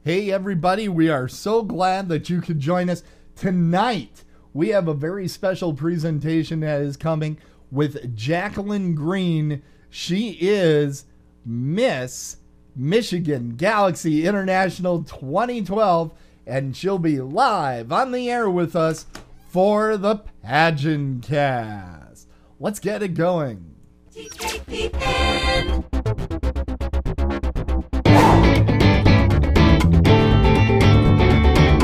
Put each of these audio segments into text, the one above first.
Hey everybody, we are so glad that you could join us tonight. We have a very special presentation that is coming with Jacquelyn Green. She is Miss Michigan Galaxy International 2012, and she'll be live on the air with us for the PageantCast. Let's get it going. TKPN.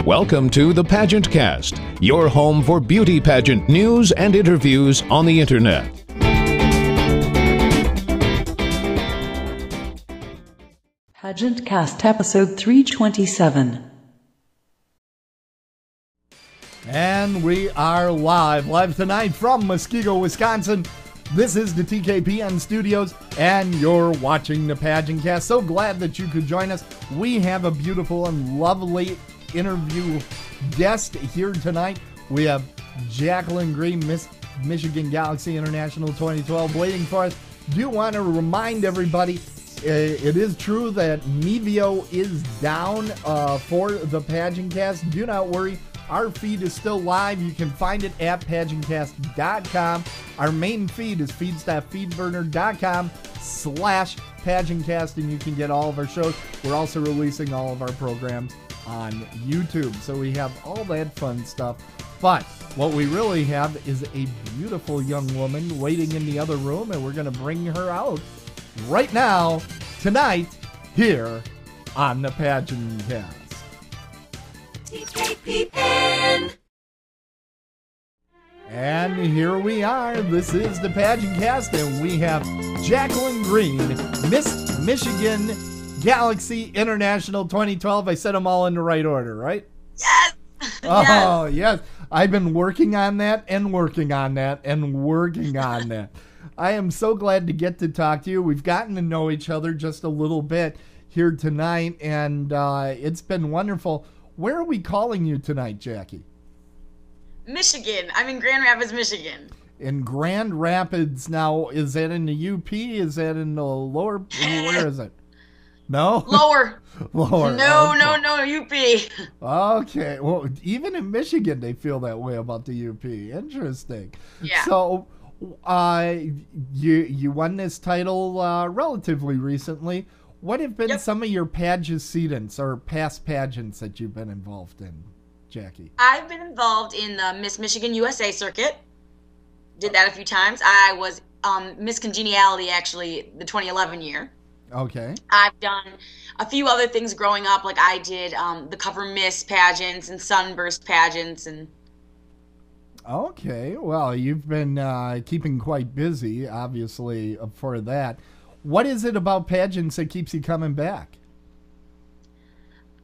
Welcome to the PageantCast, your home for beauty pageant news and interviews on the internet. PageantCast episode 327. And we are live tonight from Muskego, Wisconsin. This is the TKPN studios, and you're watching the PageantCast. So glad that you could join us. We have a beautiful and lovely interview guest here tonight. We have Jacquelyn Green, Miss Michigan Galaxy International 2012, waiting for us. Do want to remind everybody, it is true that Mevio is down for the PageantCast. Do not worry. Our feed is still live. You can find it at PageantCast.com. Our main feed is feeds.feedburner.com/PageantCast, and you can get all of our shows. We're also releasing all of our programs on YouTube, so we have all that fun stuff. But what we really have is a beautiful young woman waiting in the other room, and we're going to bring her out right now, tonight, here on the PageantCast. TKPN. And here we are. This is the PageantCast, and we have Jacquelyn Green, Miss Michigan Galaxy International 2012. I said them all in the right order, right? Yes. Oh, yes. I've been working on that and working on that and working on that. I am so glad to get to talk to you. We've gotten to know each other just a little bit here tonight, and it's been wonderful. Where are we calling you tonight, Jackie? Michigan. I'm in Grand Rapids, Michigan. In Grand Rapids. Now, is that in the UP? Is that in the lower? Where is it? No? Lower. Lower. No, Okay. no, UP. Okay. Well, even in Michigan, they feel that way about the UP. Interesting. Yeah. So, you won this title relatively recently. What have been some of your pageants or past pageants that you've been involved in, Jackie? I've been involved in the Miss Michigan USA circuit. Did that a few times. I was Miss Congeniality, actually, the 2011 year. Okay. I've done a few other things growing up, like I did the Cover Miss pageants and Sunburst pageants. And Okay. Well, you've been keeping quite busy, obviously, for that. What is it about pageants that keeps you coming back?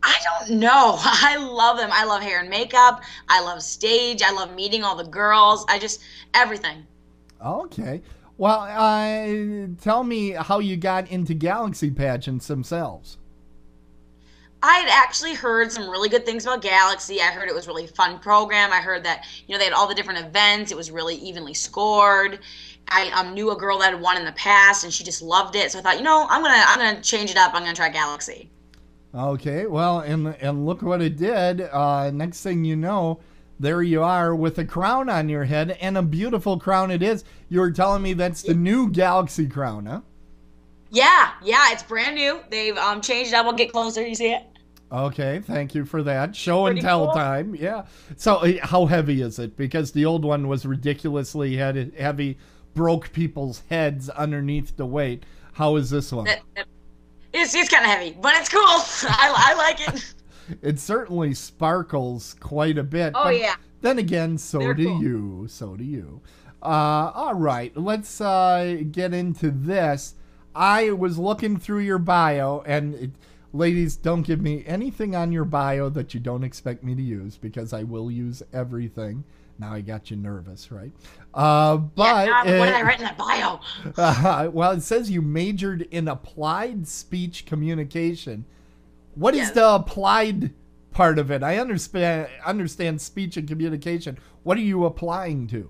I don't know. I love them. I love hair and makeup. I love stage. I love meeting all the girls. Everything. Okay. Well, tell me how you got into Galaxy pageants themselves. I had actually heard some really good things about Galaxy. I heard it was a really fun program. I heard that, they had all the different events. It was really evenly scored. I knew a girl that had won in the past, and she just loved it. So I thought, I'm gonna change it up. I'm gonna try Galaxy. Okay, well, and look what it did. Next thing you know, there you are with a crown on your head, and a beautiful crown it is. You were telling me that's the new Galaxy crown, huh? Yeah, it's brand new. They've changed it up. I'll get closer. You see it? Okay, thank you for that. Show and Pretty tell cool. time, yeah. So how heavy is it? Because the old one was ridiculously heavy, broke people's heads underneath the weight. How is this one? It's kind of heavy, but it's cool. I like it. It certainly sparkles quite a bit. Oh, but yeah. Then again, so They're do cool. you. So do you. All right, let's get into this. I was looking through your bio, and ladies, don't give me anything on your bio that you don't expect me to use, because I will use everything. Now I got you nervous, right? But what did I write in that bio? well, it says you majored in applied speech communication. What is the applied part of it? I understand speech and communication. What are you applying to?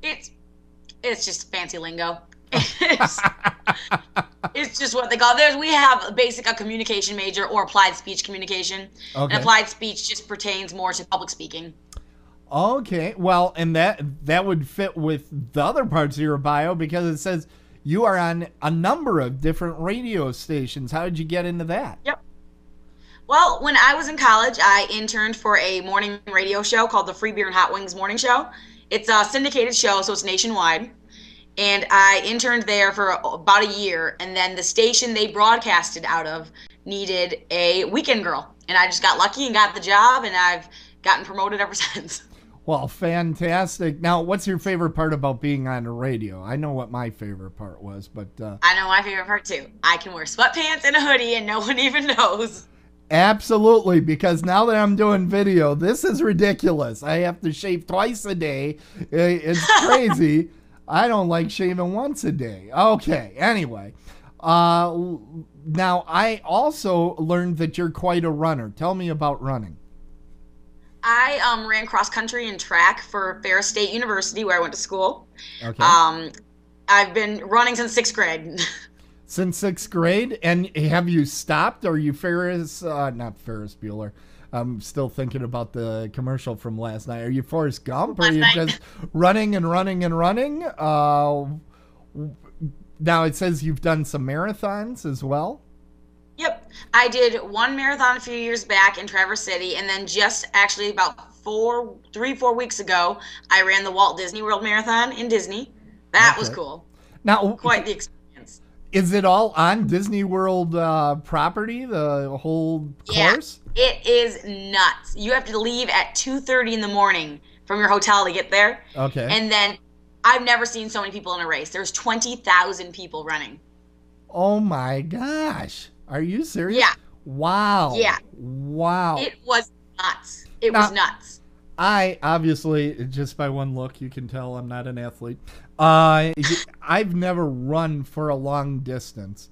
It's just fancy lingo. It's It's just what they call there's. We have a communication major or applied speech communication. Okay. And applied speech just pertains more to public speaking. Okay, well, and that would fit with the other parts of your bio because it says you are on a number of different radio stations. How did you get into that? Yep. Well, when I was in college, I interned for a morning radio show called the Free Beer and Hot Wings Morning Show. It's a syndicated show, so it's nationwide. And I interned there for about a year, and then the station they broadcasted out of needed a weekend girl. And I just got lucky and got the job, and I've gotten promoted ever since. Well, fantastic. Now, what's your favorite part about being on the radio? I know what my favorite part was, but... I know my favorite part, too. I can wear sweatpants and a hoodie, and no one even knows. Absolutely, because now that I'm doing video, this is ridiculous. I have to shave twice a day. It's crazy. I don't like shaving once a day. Okay, anyway. Now, I also learned that you're quite a runner. Tell me about running. I ran cross country and track for Ferris State University, where I went to school. Okay. I've been running since 6th grade. Since 6th grade? And have you stopped? Are you not Ferris Bueller. I'm still thinking about the commercial from last night. Are you Forrest Gump? Or are you just running and running and running? Now it says you've done some marathons as well. Yep. I did one marathon a few years back in Traverse City, and then just actually about 4 weeks ago, I ran the Walt Disney World Marathon in Disney. That was cool. Now, quite the experience. Is it all on Disney World property, the whole course? Yeah, it is nuts. You have to leave at 2:30 in the morning from your hotel to get there. Okay. And then I've never seen so many people in a race. There's 20,000 people running. Oh my gosh. Are you serious? Yeah. Wow. Yeah. Wow. It was nuts. It was nuts. I, obviously, just by one look, you can tell I'm not an athlete. I've never run for a long distance.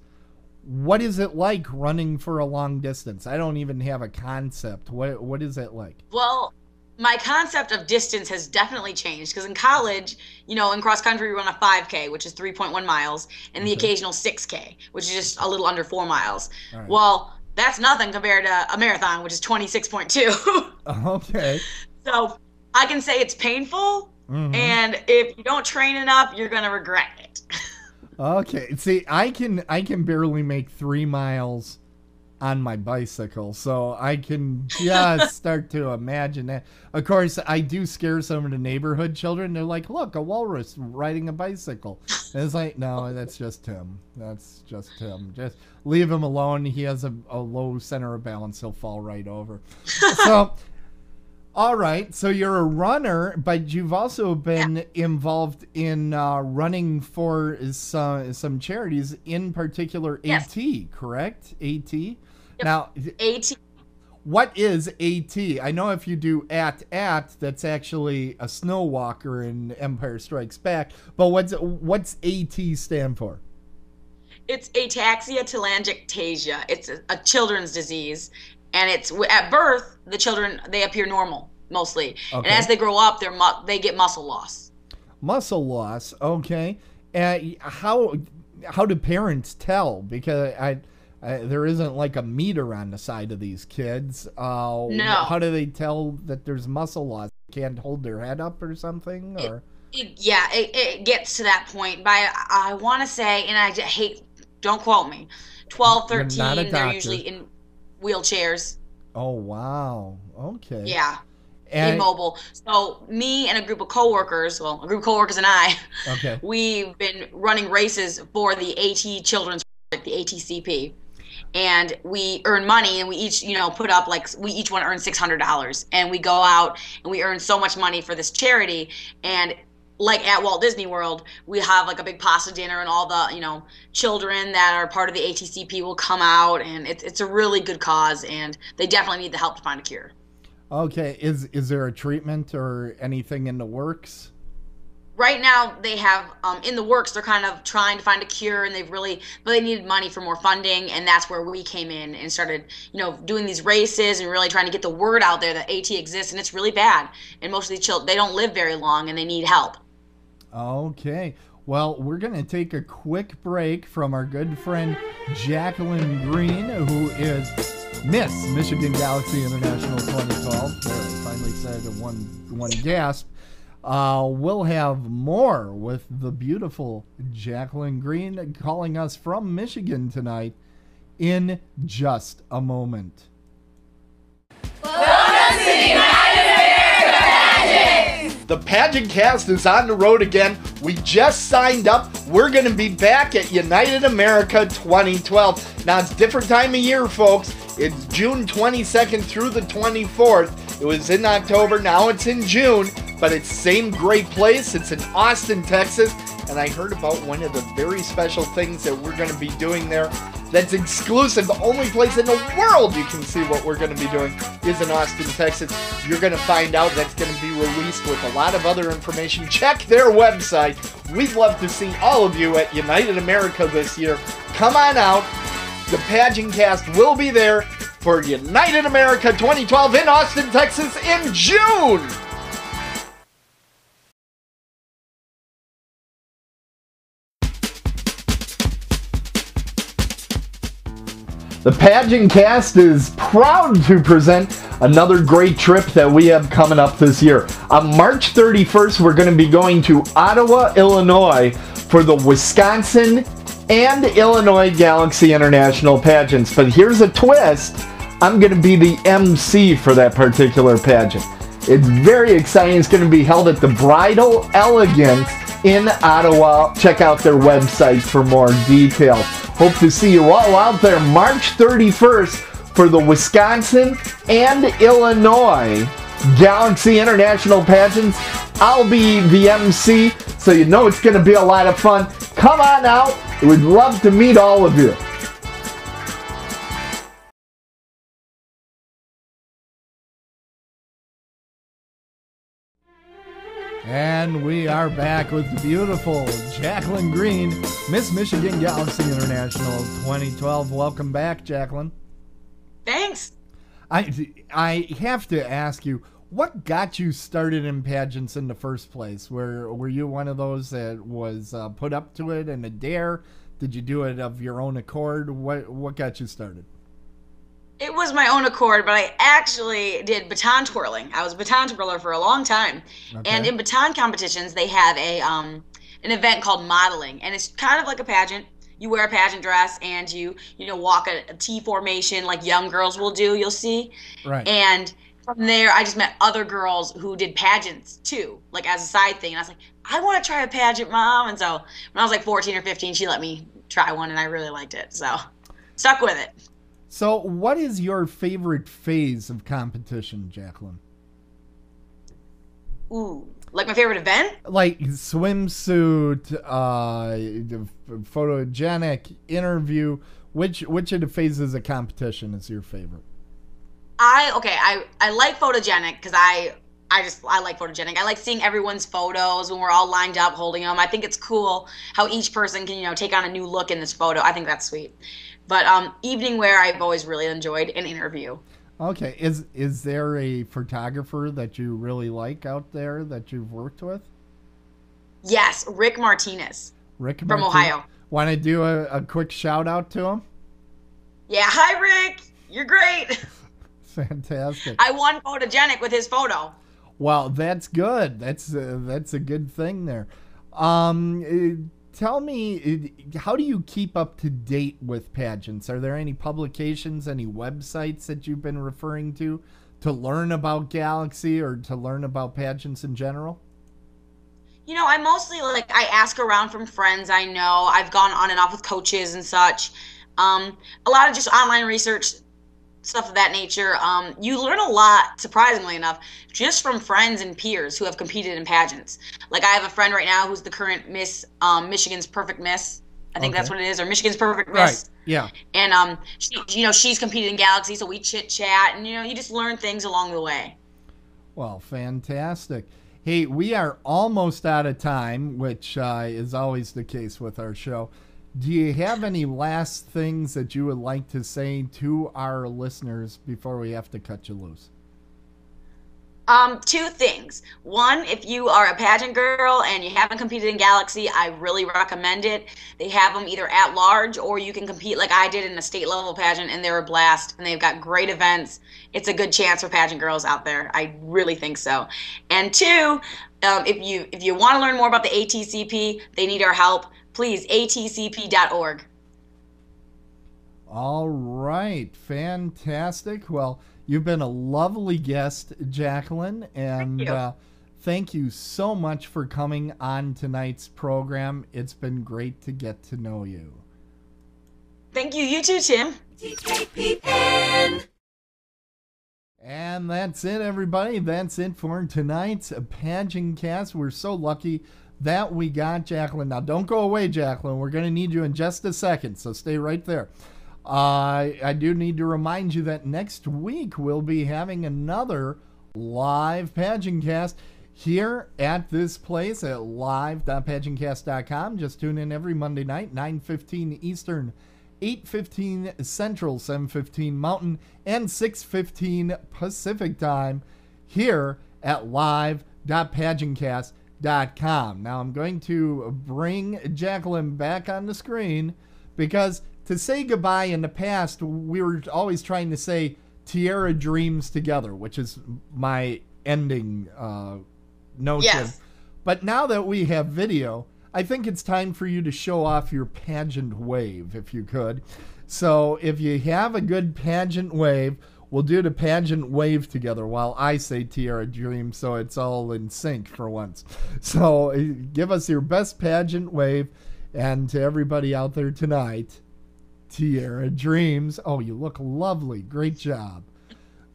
What is it like running for a long distance? I don't even have a concept. What is it like? Well, my concept of distance has definitely changed because in college, in cross country, we run a 5K, which is 3.1 miles, and the occasional 6K, which is just a little under 4 miles. Right. Well, that's nothing compared to a marathon, which is 26.2. Okay. So I can say it's painful, and if you don't train enough, you're going to regret it. Okay. See, I can barely make 3 miles on my bicycle, so I can just start to imagine that. Of course, I do scare some of the neighborhood children. They're like, look, a walrus riding a bicycle. And it's like, no, that's just him. That's just him. Just leave him alone. He has a low center of balance. He'll fall right over. So, all right. So you're a runner, but you've also been involved in running for some charities, in particular AT, correct? AT? Yep. Now, AT. What is AT? I know if you do at, that's actually a snow walker in Empire Strikes Back. But what's AT stand for? It's ataxia telangiectasia. It's a children's disease, and it's at birth the children they appear normal mostly, and as they grow up, they get muscle loss. Muscle loss, okay. How do parents tell? Because there isn't like a meter on the side of these kids. No. How do they tell that there's muscle loss? Can't hold their head up or something? Or it gets to that point. I want to say, and I hate, don't quote me, 12, 13, they're usually in wheelchairs. Oh, wow. Okay. Yeah. Immobile. So me and a group of coworkers and I, we've been running races for the AT Children's Project, the ATCP. And we earn money, and we each, put up, we each want to earn $600. And we go out and we earn so much money for this charity. And like at Walt Disney World, we have like a big pasta dinner, and all the, children that are part of the ATCP will come out, and it's a really good cause, and they definitely need the help to find a cure. Okay. Is there a treatment or anything in the works? Right now, they have in the works. They're kind of trying to find a cure, and but they needed money for more funding, and that's where we came in and started, doing these races and really trying to get the word out there that AT exists, and it's really bad. And most of these children, they don't live very long, and they need help. Okay. Well, we're going to take a quick break from our good friend Jacquelyn Green, who is Miss Michigan Galaxy International 2012. There, I finally said in one gasp. We'll have more with the beautiful Jacquelyn Green calling us from Michigan tonight in just a moment. The PageantCast is on the road again. We just signed up. We're going to be back at United America 2012. Now, it's a different time of year, folks. It's June 22nd through the 24th. It was in October. Now it's in June. But it's the same great place. It's in Austin, Texas. And I heard about one of the very special things that we're going to be doing there that's exclusive. The only place in the world you can see what we're going to be doing is in Austin, Texas. You're going to find out. That's going to be released with a lot of other information. Check their website. We'd love to see all of you at United America this year. Come on out. The PageantCast will be there for United America 2012 in Austin, Texas in June. The PageantCast is proud to present another great trip that we have coming up this year. On March 31st, we're going to be going to Ottawa, Illinois for the Wisconsin and Illinois Galaxy International Pageants. But here's a twist. I'm going to be the MC for that particular pageant. It's very exciting. It's going to be held at the Bridal Elegance in Ottawa. Check out their website for more details. Hope to see you all out there March 31st for the Wisconsin and Illinois Galaxy International Pageants. I'll be the MC, so you know it's going to be a lot of fun. Come on out. We'd love to meet all of you. And we are back with the beautiful Jacquelyn Green, Miss Michigan Galaxy International 2012. Welcome back, Jacquelyn. Thanks. I have to ask you, what got you started in pageants in the first place? Were you one of those that was put up to it in a dare? Did you do it of your own accord? What got you started? It was my own accord, but I actually did baton twirling. I was a baton twirler for a long time. Okay. And in baton competitions, they have an event called modeling, and it's kind of like a pageant. You wear a pageant dress and you walk a T formation like young girls will do, you'll see. Right. And from there, I just met other girls who did pageants too, like as a side thing. And I was like, I want to try a pageant, Mom. And so when I was like 14 or 15, she let me try one, and I really liked it. So stuck with it. So what is your favorite phase of competition, Jacquelyn? Ooh, like my favorite event? Like swimsuit, photogenic, interview. Which of the phases of competition is your favorite? I like photogenic because I like photogenic. I like seeing everyone's photos when we're all lined up holding them. I think it's cool how each person can, take on a new look in this photo. I think that's sweet. But evening wear, I've always really enjoyed an interview. Okay. Is there a photographer that you really like out there that you've worked with? Yes, Rick Martinez. From Ohio. Want to do a quick shout out to him? Yeah. Hi, Rick. You're great. Fantastic. I won photogenic with his photo. Well, that's good. That's a good thing there. Tell me, how do you keep up to date with pageants? Are there any publications, any websites that you've been referring to learn about Galaxy or to learn about pageants in general? I mostly I ask around from friends I know. I've gone on and off with coaches and such. A lot of just online research, stuff of that nature. You learn a lot, surprisingly enough, just from friends and peers who have competed in pageants. Like I have a friend right now who's the current Miss Michigan's Perfect Miss. I think that's what it is, or Michigan's Perfect Miss. Right. Yeah. And she's competed in Galaxy, so we chit chat, and you just learn things along the way. Well, fantastic. Hey, we are almost out of time, which is always the case with our show. Do you have any last things that you would like to say to our listeners before we have to cut you loose? Two things. One, if you are a pageant girl and you haven't competed in Galaxy, I really recommend it. They have them either at large or you can compete like I did in a state level pageant, and they're a blast, and they've got great events. It's a good chance for pageant girls out there. I really think so. And two, if you want to learn more about the ATCP, they need our help. Please, atcp.org. All right, fantastic. Well, you've been a lovely guest, Jacquelyn, and thank you so much for coming on tonight's program. It's been great to get to know you. Thank you. You too, Tim. TKPN. And that's it, everybody. That's it for tonight's PageantCast. We're so lucky that we got Jacquelyn. Now, don't go away, Jacquelyn. We're going to need you in just a second, so stay right there. I do need to remind you that next week we'll be having another live PageantCast here at this place at live.pageantcast.com. Just tune in every Monday night, 9:15 Eastern, 8:15 Central, 7:15 Mountain, and 6:15 Pacific time here at live.pageantcast.com. Now I'm going to bring Jacquelyn back on the screen because to say goodbye in the past, we were always trying to say Tierra Dreams Together, which is my ending notion. Yes. But now that we have video, I think it's time for you to show off your pageant wave, if you could. So if you have a good pageant wave, we'll do the pageant wave together while I say Tierra Dreams, so it's all in sync for once. So give us your best pageant wave, and to everybody out there tonight, Tierra Dreams. Oh, you look lovely. Great job.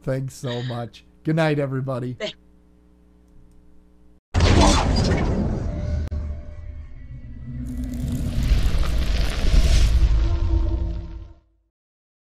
Thanks so much. Good night, everybody.